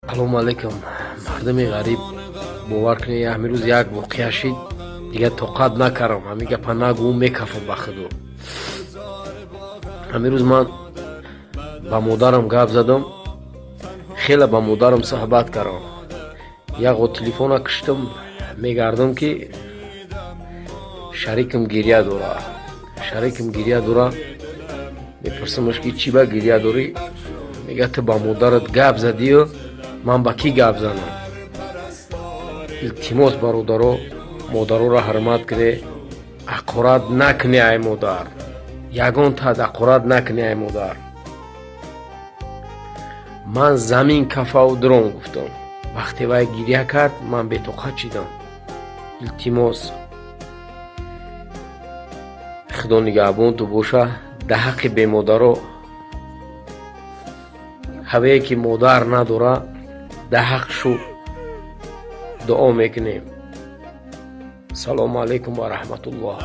салому алайкум. Мардами ғариб, бовар кунед ҳамин рӯз як воқеа шид, дигар тоқат накардам. Ҳамин гапа нагӯ, мекафам ба худу. ҳамин рӯз ман ба модарам гап задам, хеле ба модарам суҳбат кардам. Яго телефона киштам, мегардам ки шарикам гирья дорад. Шарикам гирья дорад. Мепурсамаш ки чӣ ба гирья дорӣ? Мега ту ба модарат гап задию, ман ба кӣ гап занам? Илтимос бародаро, модароро ҳурмат кунед, ҳақорат накунед ай модар. Ягон тад ҳақорат накунед ай модар. Ман замин кафаву дром гуфтам. Вақте вай гирья кард, ман бетоқат шидам. Илтимос, худо нигаҳбон ту боша. дар ҳаққи бемодаро, ҳавае ки модар надорад, дар ҳаққшу дуо мекунем. салому алайкум ва раҳматуллоҳ.